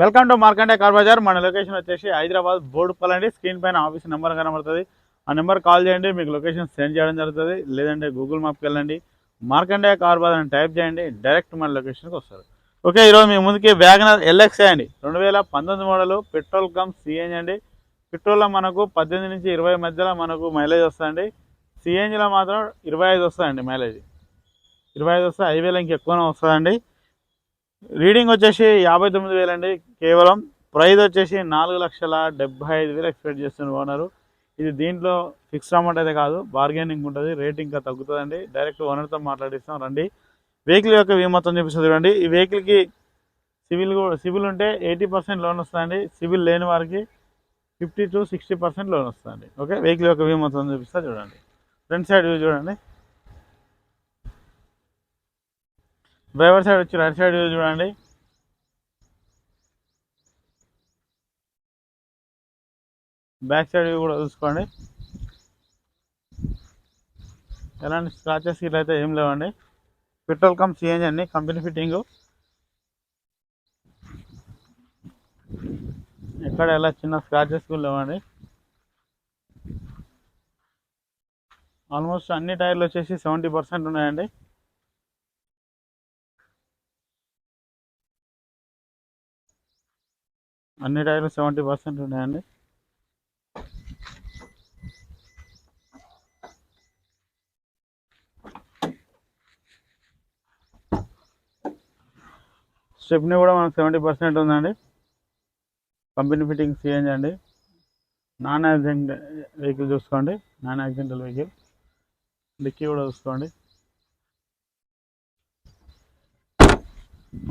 Welcome to Markande car bazaar. మన location వచ్చేసి హైదరాబాద్ బోర్డుపల్లి అండి. స్క్రీన్ పైన ఆఫీస్ నెంబర్ కనబడుతుంది. ఆ నెంబర్ కాల్ చేయండి, మీకు లొకేషన్ సెండ్ చేయడం జరుగుతుంది. లేదంటే గూగుల్ మ్యాప్కి వెళ్ళండి, మార్కండే కార్ బజార్ అని టైప్ చేయండి, డైరెక్ట్ మన లొకేషన్కి వస్తారు. ఓకే, ఈరోజు మీ ముందుకి వ్యాగనర్ ఎల్ఎక్స్ఐ అండి, 2019 మోడల్, పెట్రోల్ కమ్ సిఎన్జి అండి. పెట్రోల్లో మనకు 18 నుంచి 20 మధ్యలో మనకు మైలేజ్ వస్తుందండి. సిఎన్జిలో మాత్రం 25 వస్తుందండి మైలేజ్. 25 వస్తే హైవేలో ఇంకెక్కువనే వస్తుందండి. రీడింగ్ వచ్చేసి 59,000 అండి కేవలం. ప్రైస్ వచ్చేసి 4,75,000 ఎక్స్పెక్ట్ చేస్తున్న ఓనరు. ఇది దీంట్లో ఫిక్స్డ్ అమౌంట్ అయితే కాదు, బార్గెనింగ్ ఉంటుంది, రేట్ ఇంకా తగ్గుతుందండి. డైరెక్ట్ ఓనర్తో మాట్లాడిస్తాం రండి. వెహికల్ యొక్క మొత్తం చూపిస్తుంది చూడండి. ఈ వెహికల్కి సివిల్ ఉంటే 80% లోన్ వస్తుందండి. సివిల్ లేని వారికి 50 to 60% లోన్ వస్తుందండి. ఓకే, వెహికల్ యొక్క మొత్తం చూపిస్తా చూడండి. ఫ్రంట్ సైడ్ వ్యూ చూడండి, డ్రైవర్ సైడ్ వచ్చి రైట్ సైడ్ వ్యూ చూడండి. బ్యాక్ సైడ్ వ్యూ కూడా చూసుకోండి. ఎలాంటి స్క్రాచెస్ ఇట్లా అయితే ఏం లేవండి. పెట్రోల్ కమ్ సిఎన్జి అండి, కంపెనీ ఫిట్టింగ్. ఎక్కడ ఎలా చిన్న స్క్రాచెస్ కూడా లేవండి. ఆల్మోస్ట్ అన్ని టైర్లు వచ్చేసి 70% ఉన్నాయండి. అన్ని టైర్లు 70% ఉన్నాయండి. స్టెప్ని కూడా మనకు 70% ఉందండి. కంపెనీ ఫిట్టింగ్ సిఎన్జి అండి. నాన్ యాక్సిడెంట్ వెహికల్ చూసుకోండి, నాన్ యాక్సిడెంటల్ వెహికల్. డిక్కీ కూడా చూసుకోండి.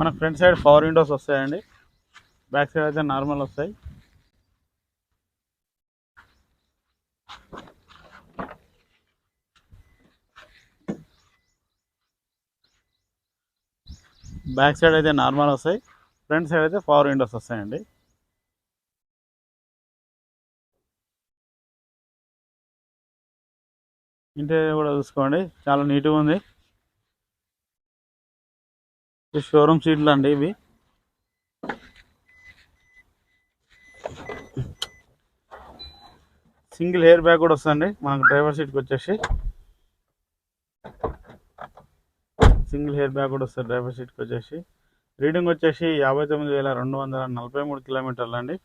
మన ఫ్రంట్ సైడ్ పవర్ విండోస్ వస్తాయండి. బ్యాక్ సైడ్ అయితే నార్మల్ వస్తాయి. బ్యాక్ సైడ్ అయితే నార్మల్ వస్తాయి, ఫ్రంట్ సైడ్ అయితే పవర్ విండోస్ వస్తాయండి. ఇంటీరియర్ కూడా చూసుకోండి, చాలా నీట్గా ఉంది. షోరూమ్ సీట్లు అండి ఇవి. సింగిల్ ఎయిర్ బ్యాగ్ కూడా వస్తుంది మనకు డ్రైవర్ సీట్కి వచ్చేసి. సింగిల్ ఎయిర్ బ్యాగ్ కూడా వస్తుంది డ్రైవర్ సీట్కి వచ్చేసి. రీడింగ్ వచ్చేసి 59,243 కిలోమీటర్లు అండి.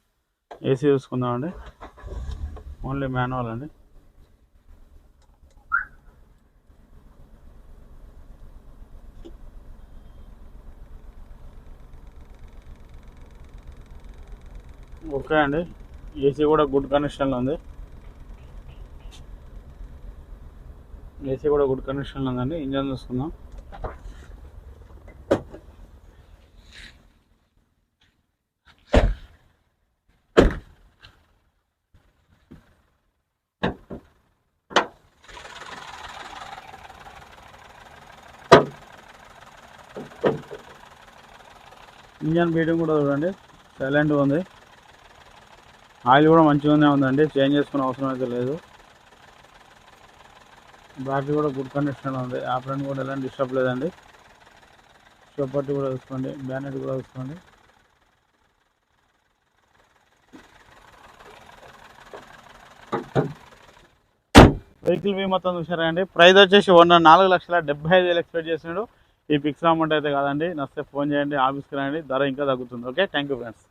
ఏసీ చూసుకుందామండి, ఓన్లీ మాన్యువల్ అండి. ఓకే అండి, ఏసీ కూడా గుడ్ కండిషన్లో ఉంది. ఏసీ కూడా గుడ్ కండిషన్లో ఉందండి. ఇంజన్ చూసుకుందాం. ఇంజన్ బీటింగ్ కూడా చూడండి, సైలెంట్గా ఉంది. ఆయిల్ కూడా మంచిగానే ఉందండి, చేంజ్ చేసుకునే అవసరం అయితే లేదు. బ్యాటరీ కూడా గుడ్ కండిషన్లో ఉంది. ఆపరేషన్ కూడా ఎలాంటి డిస్టర్బ్ లేదండి. షోపట్టి కూడా చూసుకోండి, బ్యానెట్ కూడా చూసుకోండి. వెహికల్ మొత్తం చూసారా అండి. ప్రైస్ వచ్చేసి 4,75,000 ఎక్స్పెక్ట్ చేసినాడు. ఈ ఫిక్స్ అమౌంట్ అయితే కాదండి. నచ్చితే ఫోన్ చేయండి, ఆఫీస్కి రండి, ధర ఇంకా తగ్గుతుంది. Okay, thank you friends.